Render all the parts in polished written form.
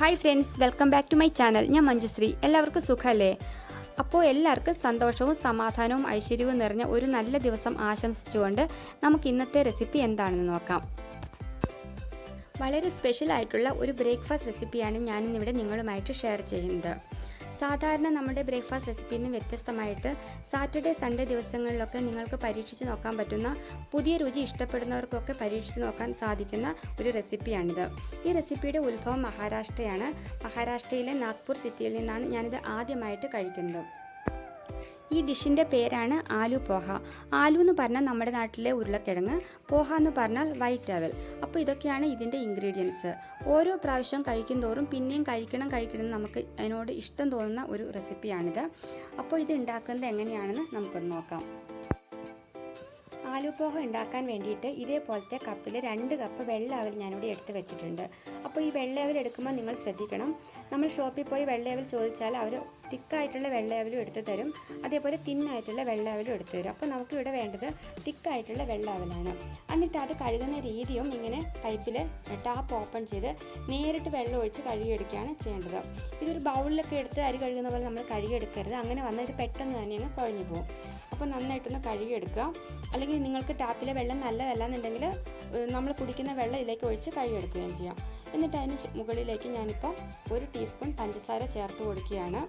Hi friends, welcome back to my channel. ഞാൻ Manjusree. എല്ലാവർക്കും സുഖല്ലേ? അപ്പോൾ എല്ലാവർക്കും സന്തോഷവും സമാധാനവും ഐശ്വര്യവും നിറഞ്ഞ ഒരു നല്ല ദിവസം ആശംസിച്ചുകൊണ്ട് നമുക്ക് ഇന്നത്തെ റെസിപ്പി എന്താണെന്ന് നോക്കാം. വളരെ സ്പെഷ്യൽ ആയിട്ടുള്ള ഒരു ബ്രേക്ക്ഫാസ്റ്റ് റെസിപ്പിയാണ് ഞാൻ ഇന്നിവിടെ നിങ്ങളുമായിട്ട് ഷെയർ ചെയ്യുന്നത്. സാധാരണ നമ്മുടെ ബ്രേക്ക്ഫാസ്റ്റ് റെസിപ്പിയിൽ നിന്ന് വ്യത്യസ്തമായിട്ട് സാറ്റർഡേ സൺഡേ ദിവസങ്ങളിലൊക്കെ നിങ്ങൾക്ക് പരീക്ഷിച്ച് നോക്കാൻ പറ്റുന്ന പുതിയ രുചി ഇഷ്ടപ്പെടുന്നവർക്കൊക്കെ പരീക്ഷിച്ച് നോക്കാൻ സാധിക്കുന്ന ഒരു റെസിപ്പിയാണിത്. ഈ റെസിപ്പിയുടെ ഉത്ഭവം മഹാരാഷ്ട്രയാണ്. മഹാരാഷ്ട്രയിലെ നാഗ്പൂർ സിറ്റിയിൽ നിന്നാണ് ഞാനിത് ആദ്യമായിട്ട് കഴിക്കുന്നത്. ഈ ഡിഷിൻ്റെ പേരാണ് ആലു പോഹ. ആലു എന്ന് പറഞ്ഞാൽ നമ്മുടെ നാട്ടിലെ ഉരുളക്കിഴങ്ങ്, പോഹ എന്ന് പറഞ്ഞാൽ വൈറ്റ് അവൽ. അപ്പോൾ ഇതൊക്കെയാണ് ഇതിൻ്റെ ഇൻഗ്രീഡിയൻസ്. ഓരോ പ്രാവശ്യം കഴിക്കും തോറും പിന്നെയും കഴിക്കണം നമുക്ക് അതിനോട് ഇഷ്ടം തോന്നുന്ന ഒരു റെസിപ്പിയാണിത്. അപ്പോൾ ഇത് ഉണ്ടാക്കുന്നത് എങ്ങനെയാണെന്ന് നമുക്കൊന്ന് നോക്കാം. ആലു പോഹ ഉണ്ടാക്കാൻ വേണ്ടിയിട്ട് ഇതേപോലത്തെ കപ്പിൽ 2 കപ്പ് വെള്ള അവൽ ഞാനിവിടെ എടുത്ത് വെച്ചിട്ടുണ്ട്. അപ്പോൾ ഈ വെള്ള അവൽ എടുക്കുമ്പോൾ നിങ്ങൾ ശ്രദ്ധിക്കണം, നമ്മൾ ഷോപ്പിൽ പോയി വെള്ള അവൽ ചോദിച്ചാൽ അവർ തിക്കായിട്ടുള്ള വെള്ള അവലും എടുത്തു തരും, അതേപോലെ തിന്നായിട്ടുള്ള വെള്ള അവലും എടുത്തു തരും. അപ്പോൾ നമുക്കിവിടെ വേണ്ടത് തിക്കായിട്ടുള്ള വെള്ള അവലാണ്. എന്നിട്ട് അത് കഴുകുന്ന രീതിയും ഇങ്ങനെ പൈപ്പിൽ ടാപ്പ് ഓപ്പൺ ചെയ്ത് നേരിട്ട് വെള്ളം ഒഴിച്ച് കഴുകിയെടുക്കുകയാണ് ചെയ്യേണ്ടത്. ഇതൊരു ബൗളിലൊക്കെ എടുത്ത് അരി കഴുകുന്ന പോലെ നമ്മൾ കഴുകിയെടുക്കരുത്. അങ്ങനെ വന്നാൽ ഇത് പെട്ടെന്ന് തന്നെ അങ്ങ് കുഴഞ്ഞു പോകും. അപ്പോൾ നന്നായിട്ടൊന്ന് കഴുകിയെടുക്കുക. അല്ലെങ്കിൽ നിങ്ങൾക്ക് ടാപ്പിലെ വെള്ളം നല്ലതല്ല എന്നുണ്ടെങ്കിൽ നമ്മൾ കുടിക്കുന്ന വെള്ളം ഇതിലേക്ക് ഒഴിച്ച് കഴുകിയെടുക്കുകയും ചെയ്യാം. എന്നിട്ട് അതിന് മുകളിലേക്ക് ഞാനിപ്പോൾ 1 ടീസ്പൂൺ പഞ്ചസാര ചേർത്ത് കൊടുക്കുകയാണ്.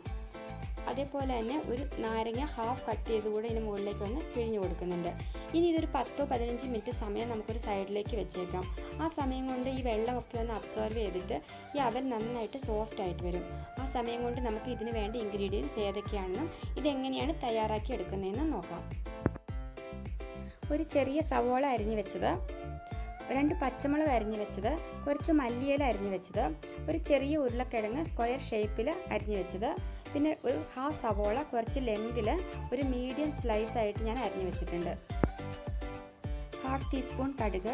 അതേപോലെ തന്നെ ഒരു നാരങ്ങ ഹാഫ് കട്ട് ചെയ്ത് കൂടെ ഇതിന് മുകളിലേക്ക് ഒന്ന് പിഴിഞ്ഞ് കൊടുക്കുന്നുണ്ട്. ഇനി ഇതൊരു 10-15 മിനിറ്റ് സമയം നമുക്കൊരു സൈഡിലേക്ക് വെച്ചേക്കാം. ആ സമയം കൊണ്ട് ഈ വെള്ളമൊക്കെ ഒന്ന് അബ്സോർവ് ചെയ്തിട്ട് ഈ അവൽ നന്നായിട്ട് സോഫ്റ്റ് ആയിട്ട് വരും. ആ സമയം കൊണ്ട് നമുക്ക് ഇതിന് വേണ്ട ഇൻഗ്രീഡിയൻസ് ഏതൊക്കെയാണെന്നും ഇതെങ്ങനെയാണ് തയ്യാറാക്കി എടുക്കുന്നതെന്നും നോക്കാം. ഒരു ചെറിയ സവോള അരിഞ്ഞു വെച്ചത്, 2 പച്ചമുളക് അരിഞ്ഞു വെച്ചത്, കുറച്ച് മല്ലിയില അരിഞ്ഞു വെച്ചത്, ഒരു ചെറിയ ഉരുളക്കിഴങ്ങ് സ്ക്വയർ ഷേപ്പിൽ അരിഞ്ഞു വെച്ചത്, പിന്നെ ഒരു ഹാഫ് സവോള കുറച്ച് ലെങ്തിൽ ഒരു മീഡിയം സ്ലൈസ് ആയിട്ട് ഞാൻ അരിഞ്ഞു വെച്ചിട്ടുണ്ട്. 1/2 ടീസ്പൂൺ കടുക്,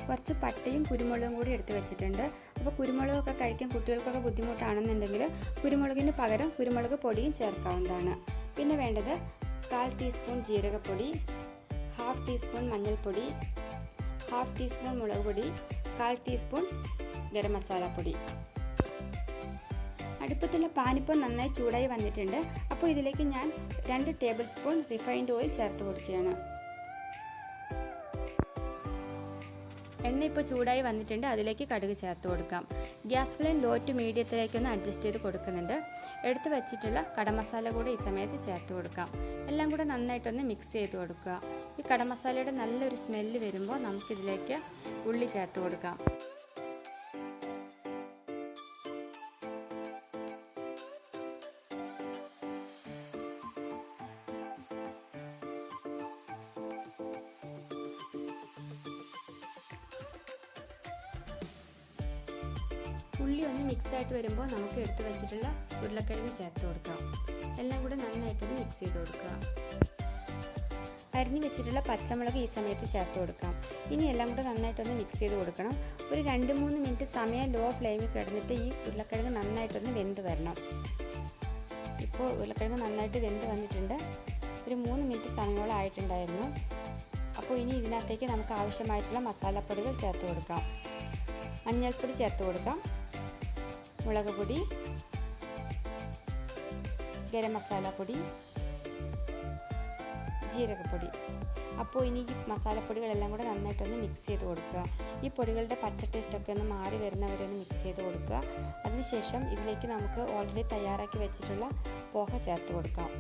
കുറച്ച് പട്ടയും കുരുമുളകും കൂടി എടുത്ത് വെച്ചിട്ടുണ്ട്. അപ്പോൾ കുരുമുളകൊക്കെ കഴിക്കാൻ കുട്ടികൾക്കൊക്കെ ബുദ്ധിമുട്ടാണെന്നുണ്ടെങ്കിൽ കുരുമുളകിന് പകരം കുരുമുളക് പൊടിയും ചേർക്കാവുന്നതാണ്. പിന്നെ വേണ്ടത് 1/4 ടീസ്പൂൺ ജീരകപ്പൊടി, 1/2 ടീസ്പൂൺ മഞ്ഞൾപ്പൊടി, 1/2 ടീസ്പൂൺ മുളക് പൊടി, 1/4 ടീസ്പൂൺ ഗരം മസാല പൊടി. അടുപ്പത്തുള്ള പാനിപ്പോൾ നന്നായി ചൂടായി വന്നിട്ടുണ്ട്. അപ്പോൾ ഇതിലേക്ക് ഞാൻ 2 ടേബിൾ സ്പൂൺ റിഫൈൻഡ് ഓയിൽ ചേർത്ത് കൊടുക്കുകയാണ്. എണ്ണ ഇപ്പോൾ ചൂടായി വന്നിട്ടുണ്ട്. അതിലേക്ക് കടുക് ചേർത്ത് കൊടുക്കാം. ഗ്യാസ് ഫ്ലെയിം ലോ ടു മീഡിയത്തിലേക്കൊന്ന് അഡ്ജസ്റ്റ് ചെയ്ത് കൊടുക്കുന്നുണ്ട്. എടുത്ത് വെച്ചിട്ടുള്ള കടമസാല കൂടെ ഈ സമയത്ത് ചേർത്ത് കൊടുക്കാം. എല്ലാം കൂടെ നന്നായിട്ടൊന്ന് മിക്സ് ചെയ്ത് കൊടുക്കുക. ഈ കടമസാലയുടെ നല്ലൊരു സ്മെല്ല് വരുമ്പോൾ നമുക്കിതിലേക്ക് ഉള്ളി ചേർത്ത് കൊടുക്കാം. ഉള്ളി ഒന്ന് മിക്സായിട്ട് വരുമ്പോൾ നമുക്ക് എടുത്ത് വെച്ചിട്ടുള്ള ഉരുളക്കിഴങ്ങ് ചേർത്ത് കൊടുക്കാം. എല്ലാം കൂടെ നന്നായിട്ടൊന്ന് മിക്സ് ചെയ്ത് കൊടുക്കുക. അരിഞ്ഞു വെച്ചിട്ടുള്ള പച്ചമുളക് ഈ സമയത്ത് ചേർത്ത് കൊടുക്കാം. ഇനി എല്ലാം കൂടെ നന്നായിട്ടൊന്ന് മിക്സ് ചെയ്ത് കൊടുക്കണം. ഒരു 2-3 മിനിറ്റ് സമയം ലോ ഫ്ലെയിമിൽ കിടന്നിട്ട് ഈ ഉരുളക്കിഴങ്ങ് നന്നായിട്ടൊന്ന് വെന്ത് വരണം. ഇപ്പോൾ ഉരുളക്കിഴങ്ങ് നന്നായിട്ട് വെന്ത് വന്നിട്ടുണ്ട്. ഒരു 3 മിനിറ്റ് സമയോളം ആയിട്ടുണ്ടായിരുന്നു. അപ്പോൾ ഇനി ഇതിനകത്തേക്ക് നമുക്ക് ആവശ്യമായിട്ടുള്ള മസാലപ്പൊടികൾ ചേർത്ത് കൊടുക്കാം. മഞ്ഞൾപ്പൊടി ചേർത്ത് കൊടുക്കാം, മുളക് പൊടി, ഗരം മസാല പൊടി, ജീരകപ്പൊടി. അപ്പോൾ ഇനി ഈ മസാലപ്പൊടികളെല്ലാം കൂടെ നന്നായിട്ടൊന്ന് മിക്സ് ചെയ്ത് കൊടുക്കുക. ഈ പൊടികളുടെ പച്ച ടേസ്റ്റൊക്കെ ഒന്ന് മാറി വരുന്നവരെ ഒന്ന് മിക്സ് ചെയ്ത് കൊടുക്കുക. അതിനുശേഷം ഇതിലേക്ക് നമുക്ക് ഓൾറെഡി തയ്യാറാക്കി വെച്ചിട്ടുള്ള പോഹ ചേർത്ത് കൊടുക്കാം.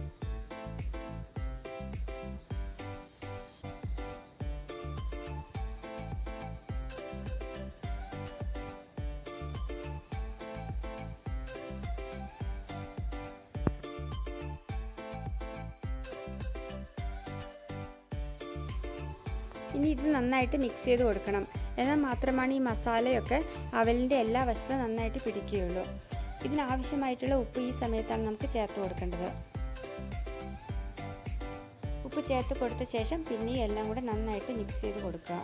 ഇനി ഇത് നന്നായിട്ട് മിക്സ് ചെയ്ത് കൊടുക്കണം. എന്നാൽ മാത്രമാണ് ഈ മസാലയൊക്കെ അവലിൻ്റെ എല്ലാ വശത്തും നന്നായിട്ട് പിടിക്കുകയുള്ളൂ. ഇതിനാവശ്യമായിട്ടുള്ള ഉപ്പ് ഈ സമയത്താണ് നമുക്ക് ചേർത്ത് കൊടുക്കേണ്ടത്. ഉപ്പ് ചേർത്ത് കൊടുത്ത ശേഷം പിന്നെ എല്ലാം കൂടെ നന്നായിട്ട് മിക്സ് ചെയ്ത് കൊടുക്കുക.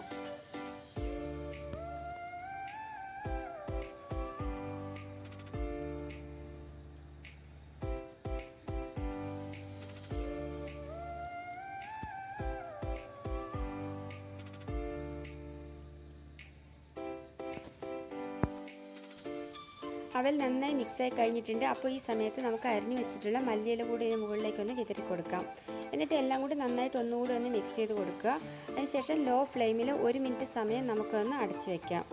അവൽ നന്നായി മിക്സായി കഴിഞ്ഞിട്ടുണ്ട്. അപ്പോൾ ഈ സമയത്ത് നമുക്ക് അരിഞ്ഞു വെച്ചിട്ടുള്ള മല്ലിയില കൂടി ഇതിന് മുകളിലേക്കൊന്ന് വിതറി കൊടുക്കാം. എന്നിട്ട് എല്ലാം കൂടി നന്നായിട്ട് ഒന്നുകൂടി ഒന്ന് മിക്സ് ചെയ്ത് കൊടുക്കുക. അതിനുശേഷം ലോ ഫ്ലെയിമിൽ 1 മിനിറ്റ് സമയം നമുക്കൊന്ന് അടച്ചു വയ്ക്കാം.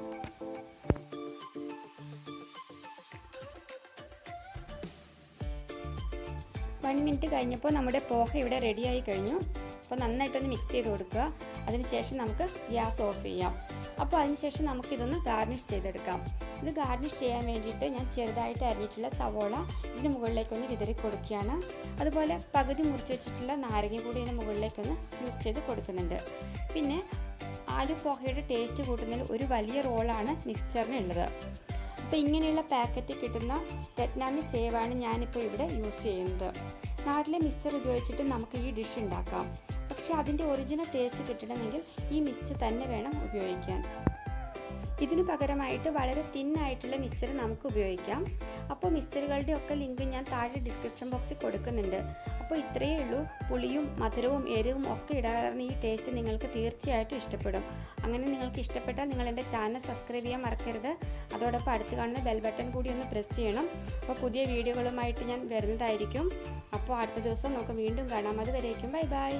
വൺ മിനിറ്റ് കഴിഞ്ഞപ്പോൾ നമ്മുടെ പോഹ ഇവിടെ റെഡിയായി കഴിഞ്ഞു. അപ്പോൾ നന്നായിട്ടൊന്ന് മിക്സ് ചെയ്ത് കൊടുക്കുക. അതിനുശേഷം നമുക്ക് ഗ്യാസ് ഓഫ് ചെയ്യാം. അപ്പോൾ അതിനുശേഷം നമുക്കിതൊന്ന് ഗാർണിഷ് ചെയ്തെടുക്കാം. ഇത് ഗാർണിഷ് ചെയ്യാൻ വേണ്ടിയിട്ട് ഞാൻ ചെറുതായിട്ട് അരിഞ്ഞിട്ടുള്ള സവോള ഇതിന് മുകളിലേക്കൊന്ന് വിതറി കൊടുക്കുകയാണ്. അതുപോലെ പകുതി മുറിച്ച് വെച്ചിട്ടുള്ള നാരങ്ങ കൂടി ഇതിന് മുകളിലേക്കൊന്ന് യൂസ് ചെയ്ത് കൊടുക്കുന്നുണ്ട്. പിന്നെ ആലു പോഹയുടെ ടേസ്റ്റ് കൂട്ടുന്നതിൽ ഒരു വലിയ റോളാണ് മിക്സ്ചറിനുള്ളത്. അപ്പോൾ ഇങ്ങനെയുള്ള പാക്കറ്റ് കിട്ടുന്ന രത്നാമി സേവാണ് ഞാനിപ്പോൾ ഇവിടെ യൂസ് ചെയ്യുന്നത്. നാട്ടിലെ മിക്സ്ചർ ഉപയോഗിച്ചിട്ട് നമുക്ക് ഈ ഡിഷ് ഉണ്ടാക്കാം. പക്ഷേ അതിൻ്റെ ഒറിജിനൽ ടേസ്റ്റ് കിട്ടണമെങ്കിൽ ഈ മിക്സ്ചർ തന്നെ വേണം ഉപയോഗിക്കാൻ. ഇതിനു പകരമായിട്ട് വളരെ തിന്നായിട്ടുള്ള മിക്സ്ചർ നമുക്ക് ഉപയോഗിക്കാം. അപ്പോൾ മിക്സ്ചറുകളുടെ ഒക്കെ ലിങ്ക് ഞാൻ താഴെ ഡിസ്ക്രിപ്ഷൻ ബോക്സിൽ കൊടുക്കുന്നുണ്ട്. അപ്പോൾ ഇത്രയേ ഉള്ളൂ. പുളിയും മധുരവും എരിവും ഒക്കെ ഇടാറുന്ന ഈ ടേസ്റ്റ് നിങ്ങൾക്ക് തീർച്ചയായിട്ടും ഇഷ്ടപ്പെടും. അങ്ങനെ നിങ്ങൾക്ക് ഇഷ്ടപ്പെട്ടാൽ നിങ്ങൾ എൻ്റെ ചാനൽ സബ്സ്ക്രൈബ് ചെയ്യാൻ മറക്കരുത്. അതോടൊപ്പം അടുത്ത് കാണുന്ന ബെൽ ബട്ടൺ കൂടി ഒന്ന് പ്രസ് ചെയ്യണം. അപ്പോൾ പുതിയ വീഡിയോകളുമായിട്ട് ഞാൻ വരുന്നതായിരിക്കും. അപ്പോൾ അടുത്ത ദിവസം നമുക്ക് വീണ്ടും കാണാം. അതുവരേക്കും ബൈ ബൈ.